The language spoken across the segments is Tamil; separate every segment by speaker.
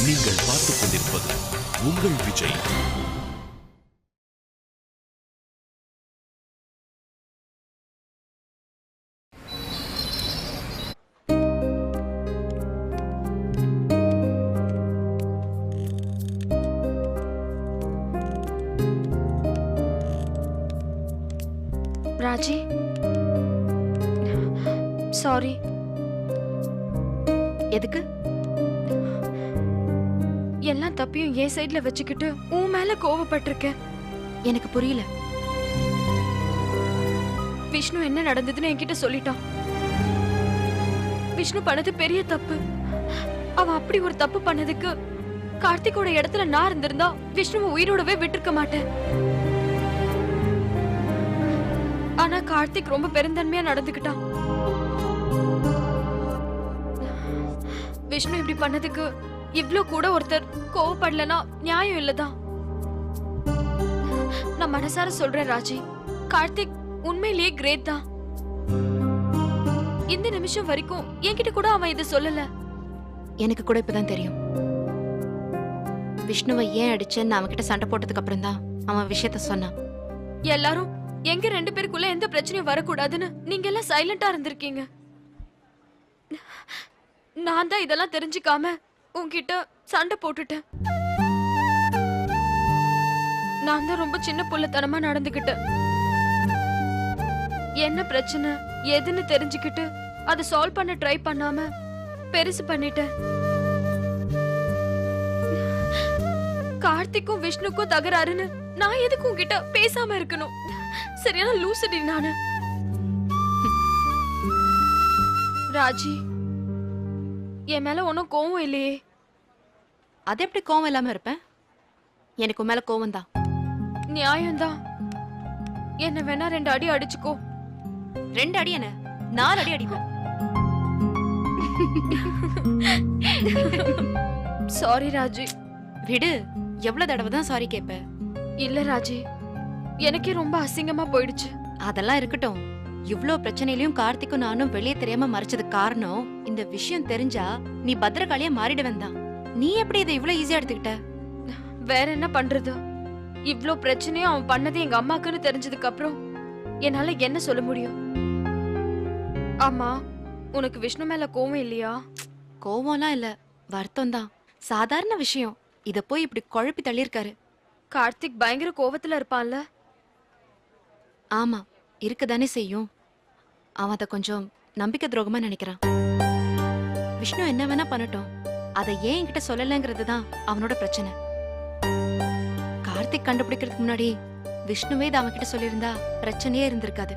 Speaker 1: நீங்கள் பார்த்துக் கொண்டிருப்பது உங்கள் விஜய்.
Speaker 2: ராஜி, சாரி.
Speaker 3: எதுக்கு?
Speaker 2: எல்லாம் தப்பியும் என் சைடுல வச்சுக்கிட்டு உன் மேல கோவப்பட்டிருக்கேன்.
Speaker 3: எனக்கு புரியல.
Speaker 2: விஷ்ணு என்ன நடந்ததுன்னு என்கிட்ட சொல்லிட்டான். விஷ்ணு பண்ணது பெரிய தப்பு. அவன் அப்படி ஒரு தப்பு பண்ணதுக்கு கார்த்திகோட இடத்துல நான் இருந்திருந்தா விஷ்ணுவை உயிரோடவே விட்டுருக்க மாட்டேன். ஆனா கார்த்திக் ரொம்ப பெருந்தன்மையா நடந்துக்கிட்டான். விஷ்ணு இப்படி பண்ணதுக்கு இவ்ளோ கூட ஒருத்தர் கோவப்படலனா நியாயம் இல்லதான். நான் மனசார சொல்றேன் ராஜி, கார்த்திக் உண்மையிலேயே கிரேட் தான். இந்த நிமிஷம் வரைக்கும் என்கிட்ட கூட அவன் இதை சொல்லல.
Speaker 3: எனக்கு கூட இப்பதான் தெரியும். விஷ்ணுவை ஏன் அடிச்சேன்னு அவன்கிட்ட சண்டை போட்டதுக்கு அப்புறம் தான் அவன் விஷயத்த சொன்னான்.
Speaker 2: எல்லாரும் எங்க 2 பேருக்குள்ள எந்த பிரச்சனையும் வரக்கூடாதுன்னு நீங்க எல்லாம் சைலண்டா இருந்திருக்கீங்க. நான் தான் இதெல்லாம் தெரிஞ்சுக்காம உன்கிட்ட சண்டை போட்டுட்டேன். நான் தான் ரொம்ப சின்ன புள்ளத்தனமா நடந்துகிட்டேன். என்ன பிரச்சனை எதுன்னு தெரிஞ்சுக்கிட்டு அதை சால்வ் பண்ண ட்ரை பண்ணாம பெருசு பண்ணிட்டேன். கார்த்திக்கும் விஷ்ணுக்கும் தகராறுன்னு நான் எதுக்கு உன்கிட்ட பேசாம இருக்கணும்? சரியான லூசுடி நானு. ராஜி, என் மேல ஒன்னும் கோவம் இல்லையே.
Speaker 3: அது எப்படி கோவம் இல்லாம இருப்பேன்? எனக்கு உன் மேல கோவம் தான்.
Speaker 2: நியாயம்தான். என்ன வேணா 2 அடி அடிச்சுக்கோ.
Speaker 3: 2 அடி என்ன? 4 அடி அடிப்பேன்.
Speaker 2: சாரி ராஜி.
Speaker 3: விடு. எவ்வளவு தடவை தான் சாரி கேப்ப?
Speaker 2: இல்ல ராஜி, எனக்கே ரொம்ப அசிங்கமா போயிடுச்சு.
Speaker 3: அதெல்லாம் இருக்கட்டும். இவ்ளோ பிரச்சனையிலயும் கார்த்திக்கும் நானும் வெளியே தெரியாம மறைச்சதுக்கு காரணம் இந்த விஷயம் தெரிஞ்சா நீ பத்திரகாளியா மாறிட வேண்டாம். நீ எப்படி இதை இவ்ளோ ஈஸியா எடுத்துக்கிட்ட?
Speaker 2: வேற என்ன பண்றது? இவ்ளோ பிரச்சனையும் அவன் பண்ணது எங்க அம்மாக்குன்னு தெரிஞ்சதுக்கு அப்புறம் என்னால என்ன சொல்ல முடியும்? ஆமா, உனக்கு விஷ்ணு மேல கோவம் இல்லையா?
Speaker 3: கோவம்லாம் இல்ல, வருத்தம் தான். சாதாரண விஷயம். இத போய் இப்படி குழப்பி தள்ளியிருக்காரு.
Speaker 2: கார்த்திக் பயங்கர கோவத்துல இருப்பான்ல?
Speaker 3: ஆமா, இருக்கதானே செய்யும். அவன் அதை கொஞ்சம் நம்பிக்கை துரோகமா நினைக்கிறான். விஷ்ணு என்ன வேணா பண்ணட்டும், அதை ஏன் என்கிட்ட சொல்லலங்கிறது தான் அவனோட பிரச்சனை. கார்த்திக் கண்டுபிடிக்கிறதுக்கு முன்னாடி விஷ்ணுவே இதை அவன்கிட்ட சொல்லியிருந்தா பிரச்சனையே இருந்திருக்காது.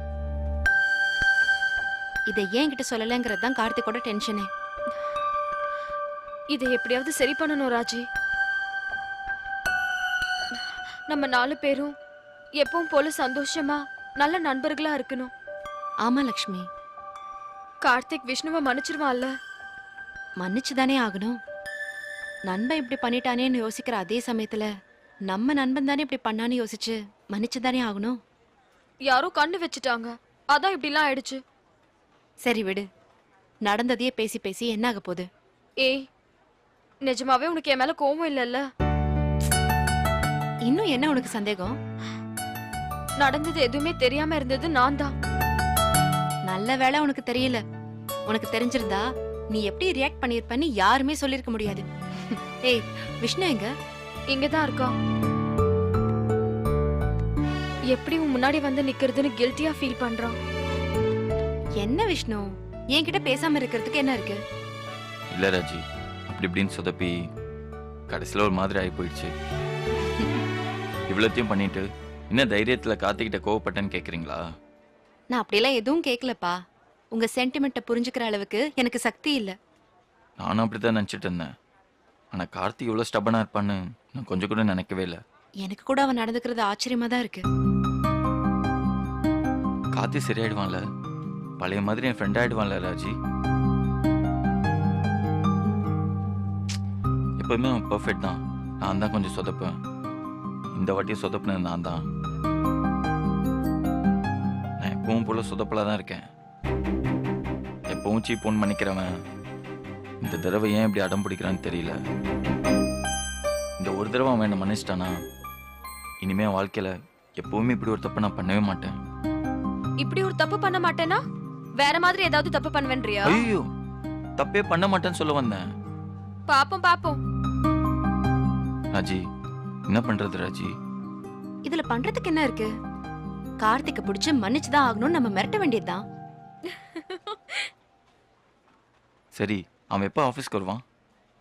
Speaker 3: இதை ஏன் என்கிட்ட சொல்லலங்கிறது தான் கார்த்திக்கோட டென்ஷனே.
Speaker 2: இதை எப்படியாவது சரி பண்ணணும் ராஜி. நம்ம 4 பேரும் எப்பவும் போல சந்தோஷமா நல்ல நண்பர்களா இருக்கணும்.
Speaker 3: ஆமா லக்ஷ்மி.
Speaker 2: கார்த்திக் விஷ்ணுவை மன்னிச்சிருவான்ல?
Speaker 3: மன்னிச்சுதானே ஆகணும். நண்பன் இப்படி பண்ணிட்டானேன்னு யோசிக்கிற அதே சமயத்துல நம்ம நண்பன் தானே இப்படி பண்ணான்னு யோசிச்சு மன்னிச்சுதானே ஆகணும்.
Speaker 2: யாரோ கண்ணு வச்சுட்டாங்க, அதான் இப்படிலாம் ஆயிடுச்சு.
Speaker 3: சரி விடு. நடந்ததையே பேசி பேசி என்ன ஆக போகுது?
Speaker 2: ஏய், நிஜமாவே உனக்கு என் மேல கோவம் இல்லல்ல?
Speaker 3: இன்னும் என்ன உனக்கு சந்தேகம்?
Speaker 2: நடந்தது எதுவுமே தெரியாம இருந்தது நான் தான்.
Speaker 3: நல்ல வேளை உனக்கு தெரியல. உனக்கு தெரிஞ்சிருந்தா நீ எப்படி ரியாக்ட் பண்ணிருப்பன்னு யாருமே சொல்லிருக்க முடியாது. ஏய், விஷ்ணு எங்க?
Speaker 2: இங்கதான் இருக்கா. எப்படி உன் முன்னாடி வந்து நிக்கிறதுன்னு கில்ட்டியா ஃபீல் பண்றான்.
Speaker 3: என்ன விஷ்ணு, என்கிட்ட பேசாம இருக்கிறதுக்கு என்ன இருக்கு?
Speaker 4: இல்ல ராஜி, அப்படி இப்படின்னு சொதப்பி கடைசியில் ஒரு மாதிரி ஆகி போயிடுச்சு. இவ்வளோத்தையும் பண்ணிட்டு இன்னும் தைரியத்தில் கார்த்திகிட்ட கோவப்பட்டேன்னு கேட்குறீங்களா?
Speaker 3: நான் அப்படியெல்லாம் எதுவும் கேட்கலப்பா. உங்க சென்டிமெண்ட்டை புரிஞ்சுக்கிற அளவுக்கு எனக்கு சக்தி இல்ல.
Speaker 4: நானும் அப்படி தான் நினச்சிட்டு இருந்தேன். ஆனால் கார்த்திக் இவ்வளோ ஸ்டபனாக இருப்பான்னு நான் கொஞ்சம் கூட நினைக்கவே இல்லை.
Speaker 3: எனக்கு கூட அவன் நடந்துக்கிறது ஆச்சரியமா தான் இருக்கு.
Speaker 4: கார்த்திக் சரியாயிடுவான்ல, பழைய மாதிரி என் ஃப்ரெண்ட் ஆயிடுவான்ல ராஜி. எப்போதுமே அவன் பர்ஃபெக்ட் தான். நான் தான் கொஞ்சம் சொதப்பேன். இந்த வாட்டியும் சொதப்புனது நான் தான். நான் எப்பவும் போல சொதப்பலாக தான் இருக்கேன். எப்பவும் சீப் ஒன் பண்ணிக்கிறவன் இந்த தடவை ஏன் இப்படி அடம் பிடிக்கிறான்னு தெரியல. ஒரு தடவை அவன் என்ன மன்னிச்சிட்டானா இனிமே என் வாழ்க்கையில எப்பவுமே இப்படி ஒரு தப்பை நான் பண்ணவே மாட்டேன்.
Speaker 2: இப்படி ஒரு தப்பு பண்ண மாட்டேனா வேற மாதிரி ஏதாவது தப்பு பண்ணுவேன்றியா?
Speaker 4: ஐயோ, தப்பே பண்ண மாட்டேன்னு சொல்ல வந்தேன்.
Speaker 2: பாப்போம் பாப்போம்.
Speaker 4: ராஜி, என்ன பண்றது ராஜி?
Speaker 3: இதுல பண்றதுக்கு என்ன இருக்கு? கார்த்திக்க பிடிச்சு மன்னிச்சுதான் ஆகணும்னு நம்ம மிரட்ட வேண்டியதுதான்.
Speaker 4: சரி, அவன் எப்போ ஆஃபீஸ்க்கு வருவான்?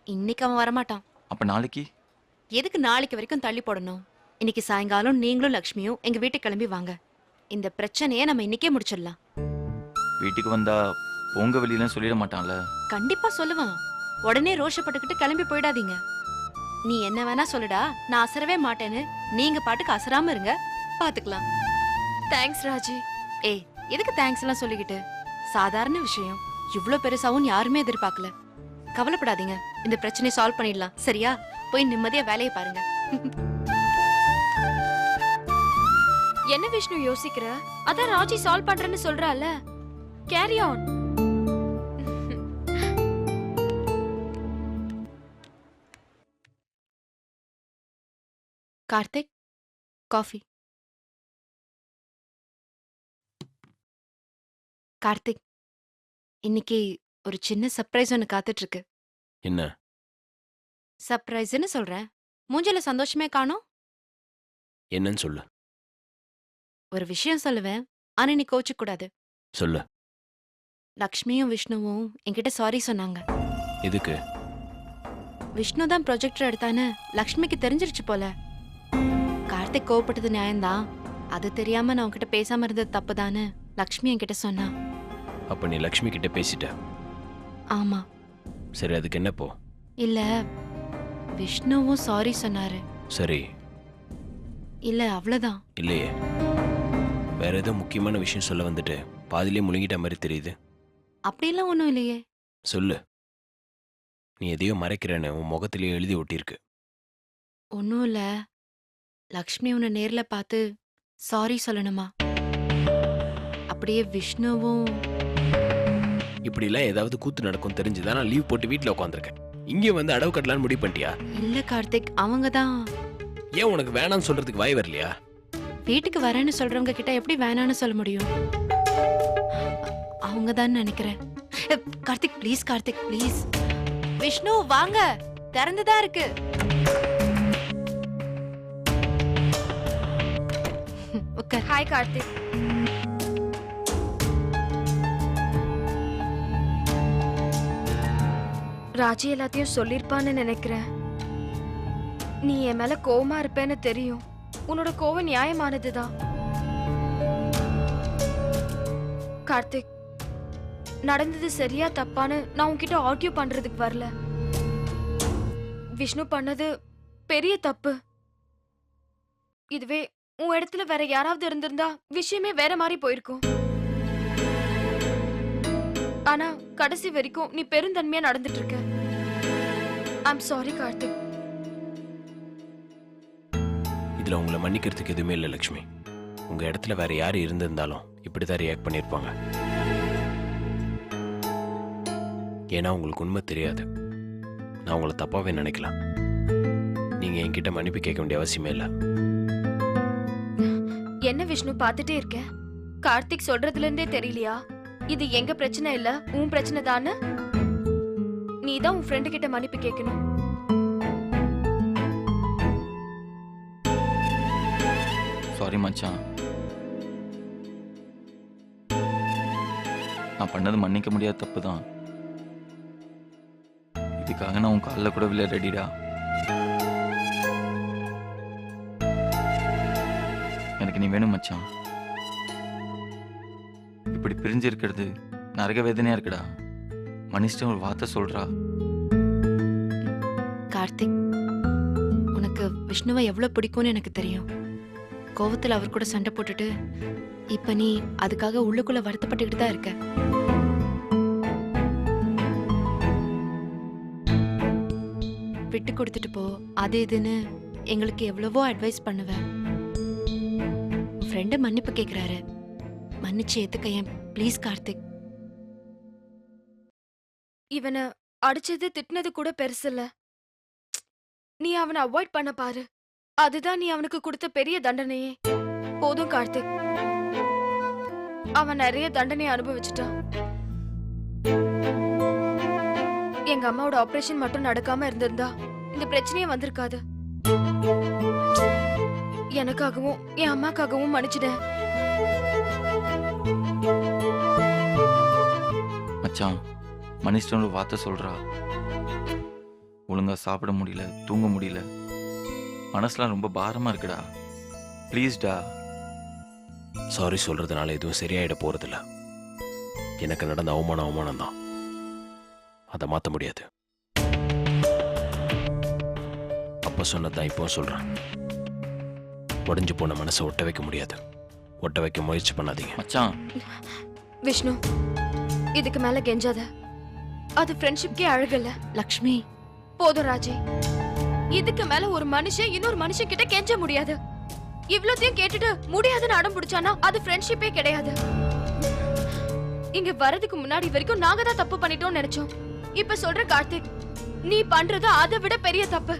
Speaker 3: இன்னைக்கு அவன் வரமாட்டான்.
Speaker 4: அப்ப நாளைக்கு?
Speaker 3: எதுக்கு நாளைக்கு வரைக்கும் தள்ளி போடணும்? இன்னைக்கு சாயங்காலம் நீங்களும் லக்ஷ்மியும் எங்க வீட்டுக்கு கிளம்பி வாங்க. இந்த பிரச்சனையை நம்ம இன்னைக்கே முடிச்சிடலாம்.
Speaker 4: வீட்டுக்கு வந்தா உங்க வெளியில சொல்லிட மாட்டான்ல?
Speaker 3: கண்டிப்பா சொல்லுவான். உடனே ரோஷப்பட்டுக்கிட்டு கிளம்பி போயிடாதீங்க. நீ என்ன வேணா சொல்லுடா, நான் அசரவே மாட்டேன்னு நீங்க பாட்டுக்கு அசராம இருங்க, பாத்துக்கலாம்.
Speaker 2: தேங்க்ஸ் ராஜி.
Speaker 3: ஏய், எதுக்கு தேங்க்ஸ் எல்லாம் சொல்லிக்கிட்டு? சாதாரண விஷயம், இவ்ளோ பெருசாவும் யாருமே எதிர்பார்க்கல. கவலைப்படாதீங்க, இந்த பிரச்சனையை சால்வ் பண்ணிடலாம். சரியா? போய் நிம்மதியா வேலையை பாருங்க.
Speaker 2: என்ன விஷ்ணு யோசிக்கிற? அதான் ராஜி சால்வ் பண்றேன்னு சொல்றால. Carry on.
Speaker 3: Karthik, coffee. Karthik, இன்னைக்கு ஒரு சின்ன சர்ப்ரைஸ் ஒன்று காத்துட்டு இருக்கு.
Speaker 5: என்ன?
Speaker 3: சர்ப்ரைஸ்னு சொல்றேன், மூஞ்சில சந்தோஷமே காணோம்.
Speaker 5: என்னன்னு சொல்லு.
Speaker 3: ஒரு விஷயம் சொல்லுவேன், ஆனா நீ கோச்சுக்க கூடாது.
Speaker 5: சொல்லு.
Speaker 3: லக்ஷ்மியும் விஷ்ணுவும் என்கிட்ட சாரி சொன்னாங்க.
Speaker 5: எதுக்கு?
Speaker 3: விஷ்ணு தான் ப்ரொஜெக்டர் எடுத்தான்னு லக்ஷ்மிக்கு தெரிஞ்சிருச்சு போல. கார்த்திக் கோவப்பட்டது நியாயம்தான். அது தெரியாம நான் உன்கிட்ட பேசாம இருந்தது தப்புதான்னு லக்ஷ்மி என்கிட்ட சொன்னா.
Speaker 5: அப்ப நீ லக்ஷ்மி கிட்ட பேசிட்ட?
Speaker 3: ஆமா.
Speaker 5: சரி, அதுக்கு என்ன போ?
Speaker 3: இல்ல, விஷ்ணுவும் சாரி சொன்னாரு.
Speaker 5: சரி.
Speaker 3: இல்ல, அவ்வளவுதான்.
Speaker 5: இல்லையே, வேற ஏதோ முக்கியமான விஷயம் சொல்ல வந்துட்டு பாதிலே முழுங்கிட்ட மாதிரி தெரியுது.
Speaker 3: அப்படியெல்லாம் ஒண்ணும் இல்லையே.
Speaker 5: சொல்லு. நீ எதையோ மறைக்கிறேன்னு உன் முகத்திலேயே எழுதி ஒட்டியிருக்கு.
Speaker 3: ஒன்னும் இல்ல, லக்ஷ்மி உன்னை நேர்ல பார்த்து சாரி சொல்லணுமா. அப்படியே விஷ்ணுவும்.
Speaker 5: இப்படிலாம் ஏதாவது கூத்து நடக்கும் தெரிஞ்சுதான் நான் லீவ் போட்டு வீட்டில் உட்காந்துருக்கேன். இங்கே வந்து அடவு கட்டலான்னு முடிவு பண்ணிட்டியா?
Speaker 3: இல்ல கார்த்திக், அவங்க தான்.
Speaker 5: ஏன் உனக்கு வேணாம்னு சொல்றதுக்கு வாய் வரலையா?
Speaker 3: வீட்டுக்கு வரேன்னு சொல்றவங்க கிட்ட எப்படி வேணான்னு சொல்ல முடியும்? அவங்க தான் நினைக்கிறேன். Karthik please, Karthik please. விஷ்ணு வாங்க, திறந்துதான் இருக்கு. உட்கார்.
Speaker 2: ஹாய் கார்த்திக். ராஜி எல்லாத்தையும் சொல்லிருப்பான்னு நினைக்கிறேன். நீ என் மேல கோவமா இருப்பேன்னு தெரியும். உன்னோட கோவம் நியாயமானதுதான். கார்த்திக், நடந்தது சரியா தப்பான்னு நான் உன்கிட்ட ஆர்கியூ பண்றதுக்கு வரல. விஷ்ணு பண்ணது பெரிய தப்பு. இதுவே உன் இடத்துல வேற யாராவது இருந்திருந்தா விஷயமே வேற மாதிரி போயிருக்கும். ஆனா கடைசி வரைக்கும் நீ பெருந்தன்மையா நடந்துட்டு இருக்க. I'm sorry Karthik.
Speaker 5: இதுல உங்களை மன்னிக்கிறதுக்கு எதுவுமே இல்லை லக்ஷ்மி. உங்க இடத்துல வேற யாரு இருந்திருந்தாலும் இப்படிதான் ரியாக்ட் பண்ணிருப்பாங்க. ஏன்னா உங்களுக்கு உண்மை தெரியாது. நான் உங்களை தப்பாவே நினைக்கலாம். நீங்க என்கிட்ட மன்னிப்பு கேட்க வேண்டிய அவசியமே இல்லை.
Speaker 2: என்ன விஷ்ணு பார்த்துட்டே இருக்க? கார்த்திக் சொல்றதுல இருந்தே தெரியலையா இது எங்க பிரச்சனை இல்ல உன் பிரச்சனை தானே? நீ தான் உன் ஃப்ரெண்டு கிட்ட மன்னிப்பு கேட்கணும்.
Speaker 4: சாரி மச்சான், நான் பண்ணது மன்னிக்க முடியாத தப்பு தான். இதுக்காக நான் உன் காலில் கூட விழ ரெடிடா. எனக்கு நீ வேணும் மச்சான். இப்படி பிரிஞ்சு இருக்கிறது நரக வேதனையா இருக்குடா. மனுஷன் ஒரு வார்த்தை சொல்றா.
Speaker 3: கார்த்திக், உனக்கு விஷ்ணுவை எவ்வளவு பிடிக்கும்னு எனக்கு தெரியும். கோவத்துல அவர் கூட சண்டை போட்டுட்டு இப்ப நீ அதுக்காக உள்ளுக்குள்ள வருத்தப்பட்டுக்கிட்டு தான் இருக்க. விட்டு கொடுத்துட்டு போ, அது இதுன்னு எங்களுக்கு எவ்வளவோ அட்வைஸ் பண்ணுவேன். ஃப்ரெண்டு மன்னிப்பு கேக்குறாரு, மன்னிச்சு ஏத்துக்க ப்ளீஸ் கார்த்திக்.
Speaker 2: இவனை அடிச்சது திட்டினது கூட பெருசு இல்ல. நீ அவனை அவாய்ட் பண்ண பாரு. அதுதான் நீ அவனுக்கு கொடுத்த பெரிய தண்டனையே. போதும் கார்த்திக், அவன் நிறைய தண்டனை அனுபவிச்சுட்டான். எங்க அம்மாவோட ஆபரேஷன் மட்டும் நடக்காம இருந்திருந்தா இந்த பிரச்சனையே வந்திருக்காது. எனக்காகவும் என் அம்மாக்காகவும் மன்னிச்சிட்டேன்.
Speaker 4: மச்சான் மனுஷன் ஒரு வார்த்தை சொல்றா. ஒழுங்கா சாப்பிட முடியல, தூங்க முடியல, மனசுலாம் ரொம்ப பாரமா இருக்குடா. ப்ளீஸ்டா.
Speaker 5: சாரி சொல்றதுனால எதுவும் சரியாயிட போறதில்ல. எனக்கு நடந்த அவமானம் தான். அதை மாற்ற முடியாது. அப்ப சொன்னதான் இப்போ சொல்றேன். உடைஞ்சு போன மனசை ஒட்ட வைக்க முடியாது. ஒட்ட வைக்க முயற்சி பண்ணாதீங்க.
Speaker 4: மச்சான்
Speaker 2: விஷ்ணு, இதுக்கு மேல கெஞ்சாத. அது ஃப்ரெண்ட்ஷிப்கே அழகல்ல.
Speaker 3: லக்ஷ்மி,
Speaker 2: போதும் ராஜி. இதுக்கு மேல ஒரு மனுஷன் இன்னொரு மனுஷன் கிட்ட கெஞ்ச முடியாது. இவ்வளத்தையும் கேட்டுட்டு முடியாதுன்னு அடம் பிடிச்சானா அது ஃப்ரெண்ட்ஷிப்பே கிடையாது. இங்க வரதுக்கு முன்னாடி வரைக்கும் நாங்க தான் தப்பு பண்ணிட்டோம்னு நினைச்சோம். இப்ப சொல்ற கார்த்திக், நீ பண்றது அதை விட பெரிய தப்பு.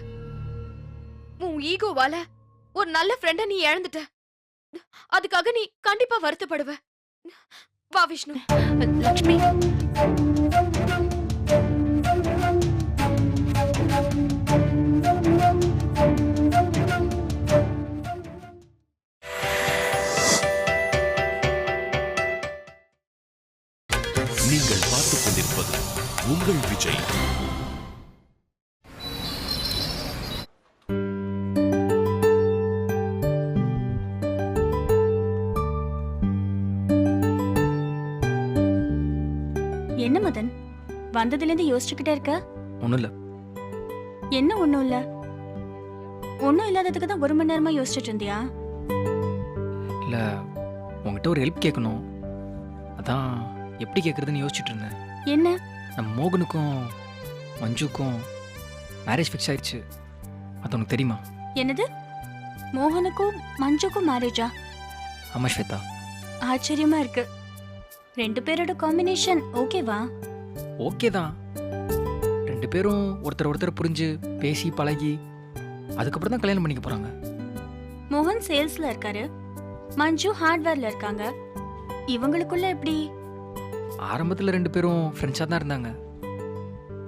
Speaker 2: உன் ஈகோவால ஒரு நல்ல ஃப்ரெண்ட நீ இழந்துட்ட. அதுக்காக நீ கண்டிப்பா வருத்தப்படுவ. வா விஷ்ணு.
Speaker 3: லக்ஷ்மி,
Speaker 1: நீங்கள் பார்த்துக் கொண்டிருப்பது உங்கள் விஜய்.
Speaker 6: என்ன மதன், வந்ததுல இருந்து யோசிச்சுக்கிட்டே இருக்க?
Speaker 7: ஒன்றும் இல்லை.
Speaker 6: என்ன ஒண்ணும் இல்ல? ஒண்ணும் இல்லாததுக்கு தான் 1 மணி நேரமா யோசிச்சுட்டு இருந்தியா?
Speaker 7: இல்லை, உங்ககிட்ட ஒரு ஹெல்ப் கேட்கணும். அதான் எப்படி கேட்குறதுன்னு யோசிச்சுட்டு இருந்தேன்.
Speaker 6: என்ன?
Speaker 7: நம்ம மோகனுக்கும் மஞ்சுக்கும் மேரேஜ் ஃபிக்ஸ் ஆயிடுச்சு. அது உனக்கு தெரியுமா?
Speaker 6: என்னது? மோகனுக்கும் மஞ்சுக்கும் மேரேஜா?
Speaker 7: ஆமா ஸ்வேதா.
Speaker 6: ஆச்சரியமா இருக்கு. 2 பேரோட காம்பினேஷன் ஓகேவா?
Speaker 7: ஓகே தான். 2 பேரும் ஒருத்தர் புரிஞ்சு பேசி பழகி அதுக்கப்புறம் தான் கல்யாணம் பண்ணிக்க போகிறாங்க.
Speaker 6: மோகன் சேல்ஸ்ல இருக்காரு, மஞ்சு ஹார்ட்வேர்ல இருக்காங்க. இவங்களுக்குள்ள எப்படி?
Speaker 7: ஆரம்பத்தில் 2 பேரும் ஃப்ரெண்ட்ஸாக தான் இருந்தாங்க.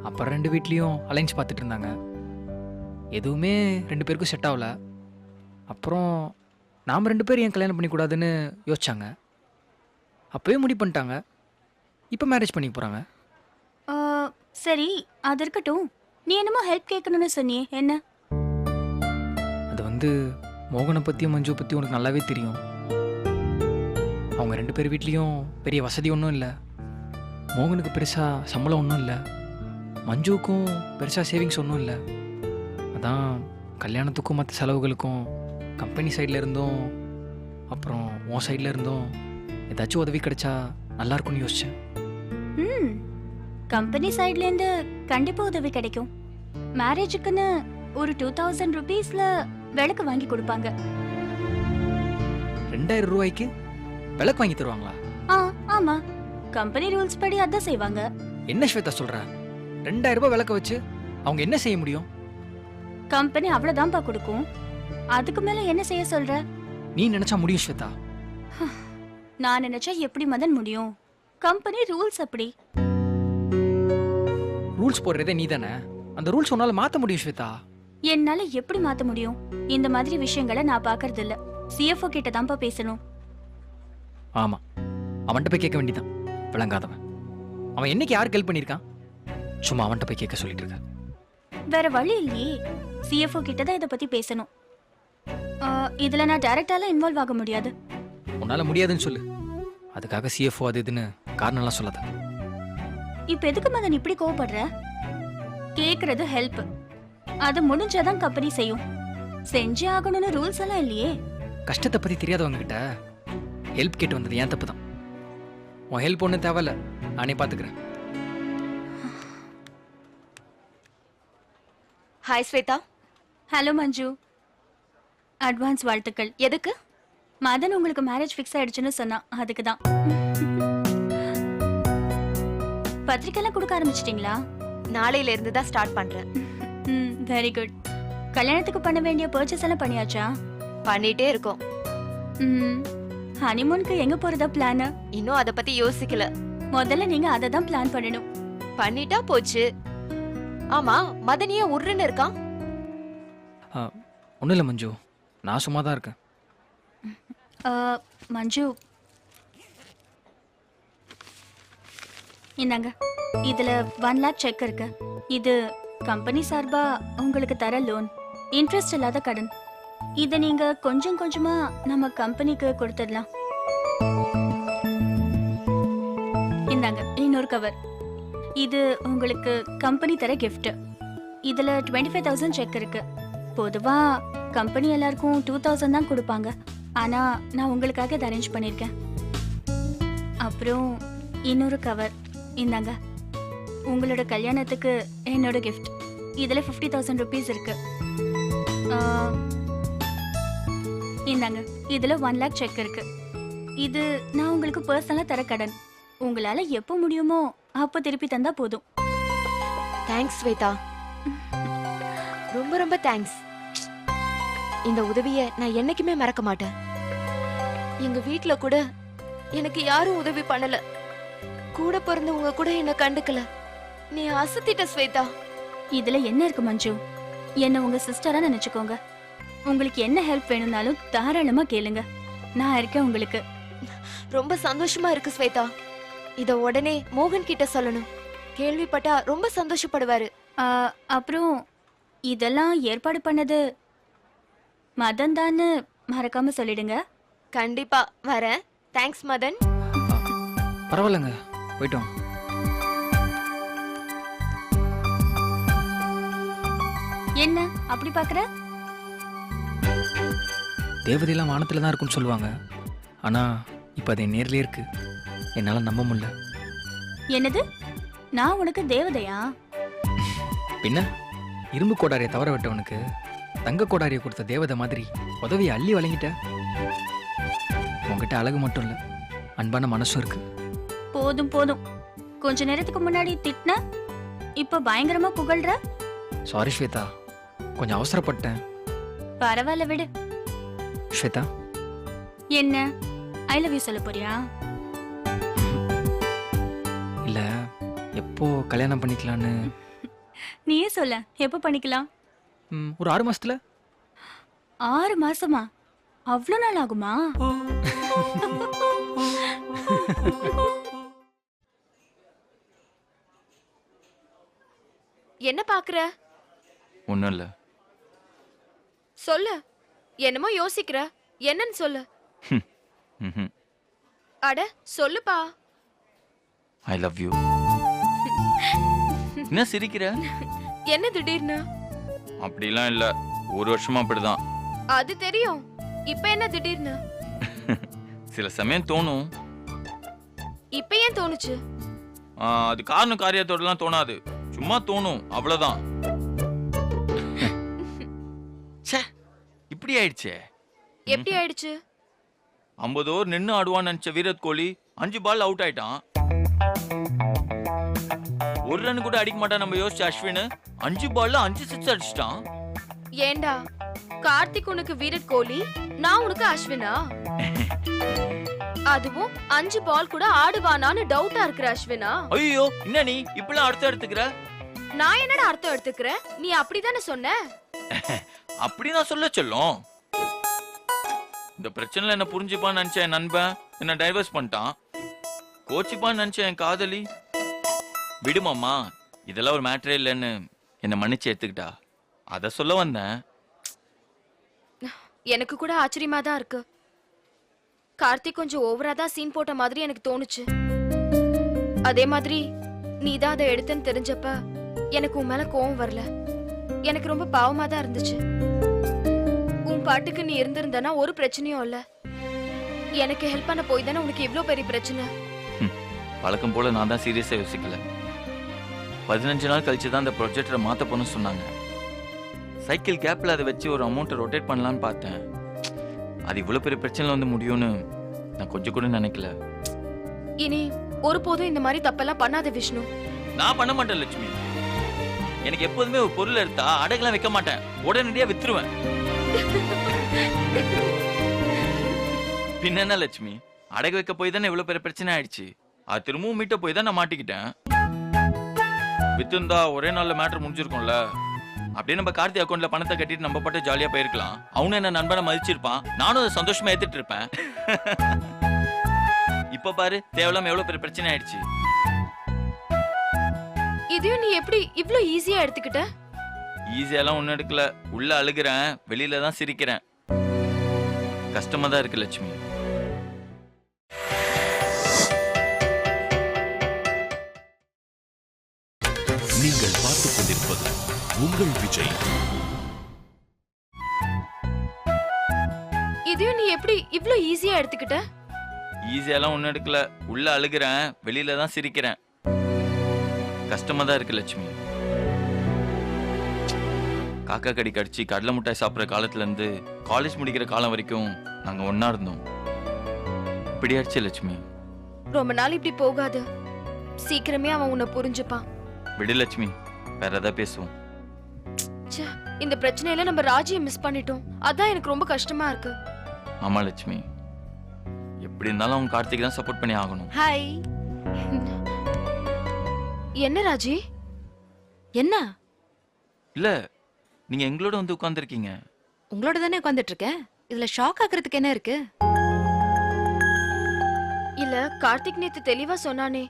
Speaker 7: அப்புறம் 2 வீட்லேயும் அலைன்ஸ் பார்த்துட்டு இருந்தாங்க. எதுவுமே 2 பேருக்கும் செட் ஆகல. அப்புறம் நாம் 2 பேரும் ஏன் கல்யாணம் பண்ணிக்கூடாதுன்னு யோசிச்சாங்க. அப்போவே முடிவு பண்ணிட்டாங்க. இப்போ மேரேஜ் பண்ணிக்க போகிறாங்க.
Speaker 6: ஆ, சரி, அது இருக்கட்டும். நீ என்னமோ ஹெல்ப் கேட்கணும்னு சொன்னியே, என்ன?
Speaker 7: அது வந்து மோகனை பற்றியும் மஞ்சு பற்றியும் உனக்கு நல்லாவே தெரியும். அவங்க 2 பேர் வீட்லேயும் பெரிய வசதி ஒன்றும் இல்லை. மோகனுக்கு பெருசாக சம்பளம் ஒன்றும் இல்லை. மஞ்சுவுக்கும் பெருசாக சேவிங்ஸ் ஒன்றும் இல்லை. அதான் கல்யாணத்துக்கும் மற்ற செலவுகளுக்கும் கம்பெனி சைடில் இருந்தும் அப்புறம் உன் சைடில் இருந்தும் ஏதாச்சும் உதவி கிடைச்சா நல்லா இருக்கும்னு யோசித்தேன்.
Speaker 6: ம், கம்பெனி சைட்லேருந்து கண்டிப்பா உதவி கிடைக்கும். மேரேஜுக்குன்னு ஒரு 2000 ருபீஸ்ல விளக்கு வாங்கி கொடுப்பாங்க.
Speaker 7: 2000 ரூபாய்க்கு விளக்கு வாங்கி தருவாங்களா?
Speaker 6: ஆமா, கம்பெனி ரூல்ஸ் படி அதான் செய்வாங்க.
Speaker 7: என்ன ஸ்வேதா சொல்ற? 2000 ரூபாய் விளக்க வச்சு அவங்க என்ன செய்ய முடியும்?
Speaker 6: கம்பெனி அவ்வளவுதான்ப்பா கொடுக்கும். அதுக்கு மேல என்ன செய்ய சொல்ற?
Speaker 7: நீ நினைச்சா முடியும் ஸ்வேதா.
Speaker 6: நான் நினைச்சா எப்படி மதன் முடியும்? கம்பெனி ரூல்ஸ் அப்படி.
Speaker 7: ரூல்ஸ் போடுறதே நீ தானே. அந்த ரூல்ஸ் உன்னால மாத்த முடியும் ஸ்வேதா.
Speaker 6: என்னால எப்படி மாத்த முடியும்? இந்த மாதிரி விஷயங்களை நான் பாக்குறது இல்ல. சிஎஃப்ஓ கிட்ட தான்ப்பா பேசணும்.
Speaker 7: ஆமா, அவன்கிட்ட போய் கேட்க வேண்டியதான். விளங்காதவன் அவன் என்னைக்கு யாருக்கு ஹெல்ப் பண்ணியிருக்கான்? சும்மா அவன்கிட்ட போய் கேட்க சொல்லிட்டு இருக்க.
Speaker 6: வேற வழி இல்லையே. சிஎஃப்ஓ கிட்ட தான் இதை பத்தி பேசணும். இதுல நான் டைரக்டாலாம் இன்வால்வ் ஆக முடியாது.
Speaker 7: உன்னால முடியாதுன்னு சொல்லு. அதுக்காக சிஎஃப்ஓ அது இதுன்னு காரணம்லாம் சொல்லாத.
Speaker 6: இப்ப எதுக்கு மதன் இப்படி கோவப்படுற? கேக்குறது ஹெல்ப். அது முடிஞ்சாதான் கம்பெனி செய்யும். செஞ்சே ஆகணும்னு ரூல்ஸ் எல்லாம் இல்லையே.
Speaker 7: கஷ்டத்தை பத்தி தெரியாதவங்க கிட்ட ஹெல்ப் கேட்டு வந்தது ஏன் தப்பு தான். உன் ஹெல்ப் ஒன்றும் தேவையில்ல, நானே பார்த்துக்கிறேன்.
Speaker 3: ஹாய் ஸ்வேதா.
Speaker 6: ஹலோ மஞ்சு, அட்வான்ஸ் வாழ்த்துக்கள்.
Speaker 3: எதுக்கு?
Speaker 6: மதன் உங்களுக்கு மேரேஜ் ஃபிக்ஸ் ஆயிடுச்சுன்னு சொன்னா, அதுக்கு தான். பத்திரிக்கைலாம் கொடுக்க ஆரம்பிச்சிட்டீங்களா?
Speaker 3: நாளையில இருந்து தான் ஸ்டார்ட் பண்றேன்.
Speaker 6: Very good. கல்யாணத்துக்கு பண்ண வேண்டிய பர்ச்சேஸ் எல்லாம் பண்ணியாச்சா?
Speaker 3: பண்ணிட்டே இருக்கோம்.
Speaker 6: ஹனிமூனுக்கு எங்க போறதா பிளான்?
Speaker 3: இன்னும் அத பத்தி யோசிக்கல.
Speaker 6: முதல்ல நீங்க அதை தான் பிளான் பண்ணணும்.
Speaker 3: பண்ணிட்டா போச்சு. ஆமா, மதனியா உருன்னு இருக்கான்.
Speaker 7: ஒன்றும் இல்லை மஞ்சு, நான் சும்மா தான் இருக்கேன்.
Speaker 6: மஞ்சு, இந்தாங்க, இதுல 1 lakh செக் இருக்கு. இது கம்பெனி சார்பா உங்களுக்கு தர லோன், இன்ட்ரெஸ்ட் இல்லாத கடன். இதை நீங்க கொஞ்சம் கொஞ்சமா நம்ம கம்பெனிக்கு கொடுத்துடலாம். இந்தாங்க இன்னொரு கவர். இது உங்களுக்கு கம்பெனி தர கிஃப்ட். இதுல 25,000 செக் இருக்கு. பொதுவா கம்பெனி எல்லாருக்கும் 2,000 தான் கொடுப்பாங்க. ஆனா நான் உங்களுக்காக இதை அரேஞ்ச் பண்ணியிருக்கேன். அப்புறம் இன்னொரு கவர். இந்தாங்க, உங்களோட கல்யாணத்துக்கு என்னோட கிஃப்ட். இதுல 50,000 ருபீஸ் இருக்கு. இந்தாங்க, இதுல 1 lakh செக் இருக்கு. இது நான் உங்களுக்கு பர்சனலா தர கடன். உங்களால எப்போ முடியுமோ அப்போ திருப்பி தந்தா போதும்.
Speaker 3: தேங்க்ஸ் ஸ்வேதா, ரொம்ப ரொம்ப தேங்க்ஸ். இந்த உதவியை நான் என்னைக்குமே மறக்க மாட்டேன். எங்க வீட்ல கூட எனக்கு யாரும் உதவி பண்ணல. கூட பிறந்தவங்க கூட என்ன கண்டுக்கல. நீ அசத்திட்ட ஸ்வேதா.
Speaker 6: இதுல என்ன இருக்கு மஞ்சு? என்ன உங்க சிஸ்டரா நினைச்சுக்கோங்க. உங்களுக்கு என்ன ஹெல்ப் வேணும்னாலும் தாராளமா கேளுங்க, நான் இருக்கேன் உங்களுக்கு.
Speaker 3: ரொம்ப சந்தோஷமா இருக்கு ஸ்வேதா. இத உடனே மோகன் கிட்ட சொல்லணும். கேள்விப்பட்டா ரொம்ப சந்தோஷப்படுவாரு.
Speaker 6: அப்புறம் இதெல்லாம் ஏற்பாடு பண்ணது மதன் தான்னு மறக்காம சொல்லிடுங்க.
Speaker 3: கண்டிப்பா வரேன். தேங்க்ஸ் மதன்.
Speaker 7: பரவாயில்லைங்க, போயிட்டோம்.
Speaker 6: என்ன அப்படி பாக்குற?
Speaker 7: தேவதையெல்லாம் வானத்தில் தான் இருக்குன்னு சொல்லுவாங்க. ஆனால் இப்போ அது நேர்லேயே இருக்கு. என்னால் நம்ப முடியல.
Speaker 6: என்னது? நான் உனக்கு தேவதையா?
Speaker 7: பின்ன இரும்பு கோடாரியை தவற விட்டவனுக்கு தங்க கோடாரியை கொடுத்த தேவதை மாதிரி உதவியை அள்ளி வழங்கிட்ட. உங்ககிட்ட அழகு மட்டும் இல்லை, அன்பான மனசும் இருக்கு.
Speaker 6: போதும் போதும். கொஞ்ச நேரத்துக்கு முன்னாடி திட்டின, இப்ப பயங்கரமா புகழ்ற.
Speaker 7: சாரி ஸ்வேதா, கொஞ்சம் அவசரப்பட்டேன்.
Speaker 6: பரவாயில்ல விடு.
Speaker 7: ஸ்வேதா,
Speaker 6: என்ன ஐ லவ் யூ சொல்ல போறியா?
Speaker 7: இல்லை, எப்போ கல்யாணம் பண்ணிக்கலான்னு.
Speaker 6: நீயே சொல்ல, எப்ப பண்ணிக்கலாம்?
Speaker 7: ஒரு 6 மாசத்துல.
Speaker 6: 6 மாசமா? அவ்வளோ நாள் ஆகுமா?
Speaker 2: என்ன பாக்குற?
Speaker 4: ஒன்றும் இல்லை.
Speaker 2: சொல்லு. என்னமோ யோசிக்கிற, என்னன்னு சொல்லு. அட சொல்லுப்பா.
Speaker 4: I love you. என்ன சிரிக்கிற?
Speaker 2: என்ன திடீர்னு?
Speaker 4: அப்படிலாம் இல்லை, 1 வருஷமா அப்படிதான்.
Speaker 2: அது தெரியும். இப்ப என்ன திடீர்னு?
Speaker 4: சில சமயம் தோணும்.
Speaker 2: இப்ப ஏன் தோணுச்சு?
Speaker 4: அது காரணம் காரியத்தோடலாம் தோணாது, சும்மா தோணும், அவ்வளவுதான். ச்சே, இப்படி ஆயிடுச்சே.
Speaker 2: எப்படி ஆயிடுச்சு?
Speaker 4: 50 ஓவர் நின்று ஆடுவான்னு நினைச்ச விராட் கோலி 5 பால் அவுட் ஆயிட்டான். 1 ரன் கூட அடிக்க மாட்டான் நம்ம யோசிச்ச அஸ்வின் 5 பால்ல 5 சிக்ஸ் அடிச்சிட்டான்.
Speaker 2: ஏண்டா, கார்த்திக் உனக்கு விராட் கோலி, நான் உனக்கு அஸ்வினா? அதுவும் 5 பால் கூட ஆடுவானான்னு டவுட்டா இருக்கிற அஸ்வினா?
Speaker 4: ஐயோ, என்ன நீ இப்படிலாம் அர்த்தம் எடுத்துக்கிற?
Speaker 2: நான் என்னடா அர்த்தம் எடுத்துக்கிறேன்? நீ அப்படிதானே சொன்ன.
Speaker 4: அப்படி நான் சொல்ல சொல்லும். இந்த பிரச்சனைல என்ன புரிஞ்சுப்பான்னு நினைச்ச என் நண்பன் என்ன டைவர்ஸ் பண்ணிட்டான். கோச்சிப்பான்னு நினைச்ச என் காதலி விடுமாமா, இதெல்லாம் ஒரு மேட்டரே இல்லைன்னு என்னை மன்னிச்சு எடுத்துக்கிட்டா. அத சொல்ல வந்தேன்.
Speaker 2: எனக்கு கூட ஆச்சரியமா தான் இருக்கு. கார்த்திக் கொஞ்சம் ஓவரா தான் சீன் போட்ட மாதிரி எனக்கு தோணுச்சு. அதே மாதிரி நீ தான் அதை எடுத்தன்னு தெரிஞ்சப்ப எனக்கு உன் மேல கோவம் வரல. எனக்கு ரொம்ப பாவமா தான் இருந்துச்சு. உன் பாட்டுக்கு நீ இருந்திருந்தனா ஒரு பிரச்சனையும் இல்ல. எனக்கு ஹெல்ப் பண்ண போய் தானே உனக்கு இவ்ளோ பெரிய பிரச்சனை.
Speaker 4: வழக்கம் போல நான் தான் சீரியஸா யோசிக்கல. 15 நாள் கழிச்சு தான் அந்த ப்ரொஜெக்டரை மாத்த போன்னு சொன்னாங்க. சைக்கிள் கேப்ல அதை வச்சு ஒரு அமௌண்ட்டை ரொட்டேட் பண்ணலான்னு பார்த்தேன். அது இவ்வளவு பெரிய பிரச்சனை வந்து முடியும்னு நான் கொஞ்சம் கூட நினைக்கல.
Speaker 2: இனி ஒருபோதும் இந்த மாதிரி தப்பெல்லாம் பண்ணாத விஷ்ணு.
Speaker 4: நான் பண்ண மாட்டேன் லட்சுமி. எனக்கு எப்போதுமே ஒரு பொருள் எடுத்தா அடகுலாம் வைக்க மாட்டேன், உடனடியா வித்துருவேன். பின்ன என்ன லட்சுமி, அடகு வைக்க போய் தானே இவ்வளவு பெரிய பிரச்சனை ஆயிடுச்சு. அது திரும்பவும் மீட்ட போய் தான் நான் மாட்டிக்கிட்டேன். வித்துந்தா ஒரே நாள்ல மேட்டர் முடிஞ்சிருக்கும்ல. அப்படியே நம்ம கார்த்தி அக்கௌண்ட்ல பணத்தை கட்டிட்டு நம்ம பாட்டு ஜாலியா போயிருக்கலாம். அவனும் என்ன நண்பனை மதிச்சிருப்பான், நானும் அதை சந்தோஷமா ஏத்துட்டு இருப்பேன். இப்ப பாரு, தேவலாம் எவ்வளவு பெரிய பிரச்சனை ஆயிடுச்சு.
Speaker 2: இதையும் நீ எப்படி இவ்ளோ ஈஸியா எடுத்துக்கிட்ட?
Speaker 4: ஈஸியாலாம் ஒன்னும் எடுக்கல. உள்ள அழுகிறேன், வெளியில தான் சிரிக்கிறேன். கஷ்டமா தான் இருக்கு லட்சுமி.
Speaker 1: நீங்கள் பார்த்துக் கொண்டிருப்பது உங்கள் விஜய்.
Speaker 2: இதையும் நீ எப்படி இவ்ளோ ஈஸியா எடுத்துக்கிட்ட?
Speaker 4: ஈஸியாலாம் ஒன்னும் எடுக்கல. உள்ள அழுகிறேன், வெளியில தான் சிரிக்கிறேன். கஷ்டமா தான் இருக்கு லட்சுமி. காக்கா கடி கடிச்சு கடலை மிட்டாய் சாப்பிட்ற காலத்துல இருந்து காலேஜ் முடிக்கிற காலம் வரைக்கும் நாங்க ஒன்னா இருந்தோம். இப்படி ஆயிடுச்சு லட்சுமி.
Speaker 2: ரொம்ப நாள் இப்படி போகாது. சீக்கிரமே அவன் உன்னை புரிஞ்சுப்பான்.
Speaker 4: விடு லட்சுமி, வேற ஏதாவது பேசுவோம்.
Speaker 2: ச்சே, இந்த பிரச்சனையில நம்ம ராஜியை மிஸ் பண்ணிட்டோம். அதான் எனக்கு ரொம்ப கஷ்டமா இருக்கு.
Speaker 4: ஆமா லட்சுமி, எப்படி இருந்தாலும் அவங்க கார்த்திக் தான் சப்போர்ட் பண்ணி ஆகணும்.
Speaker 3: ஹாய்.
Speaker 2: என்ன ராஜி?
Speaker 3: என்ன?
Speaker 4: இல்ல, நீங்க எங்களோட வந்து உட்கார்ந்துருக்கீங்க.
Speaker 3: உங்களோட தானே உட்காந்துட்டு இருக்கேன். இதுல ஷாக் ஆகுறதுக்கு என்ன இருக்கு?
Speaker 2: இல்ல, கார்த்திக் நேத்து தெளிவா சொன்னானே,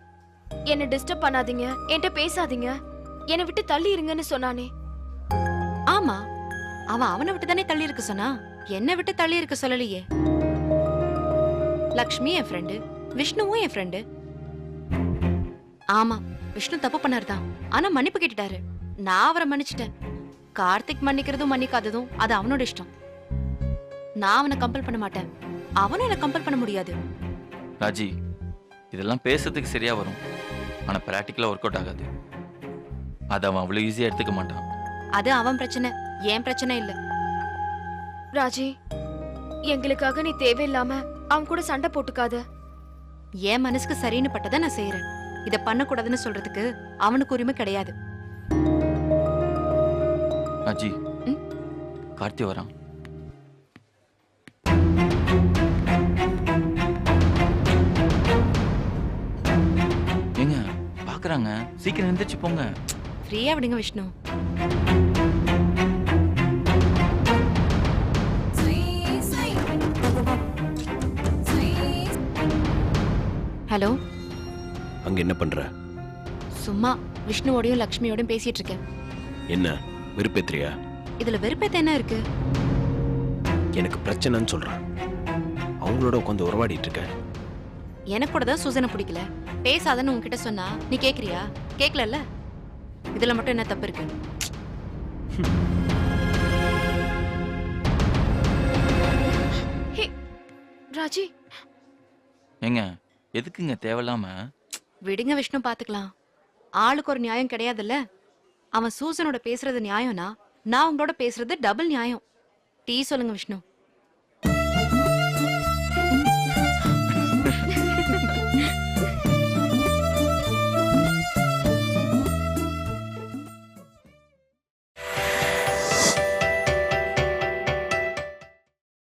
Speaker 2: என்ன டிஸ்டர்ப் பண்ணாதீங்க, என்கிட்ட பேசாதீங்க, என்னை விட்டு தள்ளி இருங்கன்னு சொன்னானே.
Speaker 3: ஆமா, அவன் அவனை விட்டு தானே தள்ளி இருக்க சொன்னா. என்ன விட்டு தள்ளி இருக்க சொல்லலையே. லக்ஷ்மி என் ஃப்ரெண்டு, விஷ்ணுவும் என் ஃப்ரெண்டு. ஆமா, விஷ்ணு தப்பு பண்ணாருதான். ஆனா மன்னிப்பு கேட்டுட்டாரு. நான் அவரை மன்னிச்சிட்டேன். கார்த்திக் மன்னிக்கிறதும் மன்னிக்காததும் அது அவனோட இஷ்டம். நான் அவனை கம்பல் பண்ண மாட்டேன், அவனும் என்ன கம்பல் பண்ண முடியாது.
Speaker 4: ராஜி, இதெல்லாம் பேசுறதுக்கு சரியா வரும், ஆனா பிராக்டிக்கலா ஒர்க் அவுட் ஆகாது. அது அவன் அவ்வளவு ஈஸியா எடுத்துக்க மாட்டான்.
Speaker 3: அது அவன் பிரச்சனை, என் பிரச்சனை இல்ல.
Speaker 2: ராஜி, எங்களுக்காக நீ தேவையில்லாம அவன் கூட சண்டை போட்டுக்காத.
Speaker 3: என் மனசுக்கு சரின்னு பட்டதை நான் செய்யறேன். இத பண்ணக்கூடாதுன்னு சொல்றதுக்கு அவனுக்கு உரிமை கிடையாது.
Speaker 4: ராஜி,
Speaker 3: ம்?
Speaker 4: கார்த்தி வரான். ஏங்க பாக்குறாங்க, சீக்கிரம் எந்திரிச்சு போங்க.
Speaker 3: ஃப்ரீயா விடுங்க விஷ்ணு. ஹலோ.
Speaker 5: அங்க என்ன பண்ற?
Speaker 3: சும்மா விஷ்ணுவோடையும் லக்ஷ்மியோடையும் பேசிட்டு இருக்கேன்.
Speaker 5: என்ன வெறுப்பேத்திரியா?
Speaker 3: இதுல வெறுப்பேத்த என்ன இருக்கு?
Speaker 5: எனக்கு பிரச்சனைன்னு சொல்றேன். அவங்களோட உட்காந்து உறவாடிட்டு இருக்க.
Speaker 3: எனக்கு கூட தான் சூசனை பிடிக்கல. பேசாதன்னு உன்கிட்ட சொன்னா நீ கேக்குறியா? கேக்கலல்ல. இதுல மட்டும் என்ன தப்பு இருக்கு?
Speaker 2: ஹே ராஜி,
Speaker 4: ஏங்க எதுக்குங்க தேவையில்லாம?
Speaker 3: விடுங்க விஷ்ணு, பாத்துக்கலாம். ஆளுக்கு ஒரு நியாயம் கிடையாதுல்ல. அவன் சூசனோட பேசுறது நியாயம்னா நான் உங்களோட பேசுறது டபுள் நியாயம். டீ சொல்லுங்க விஷ்ணு.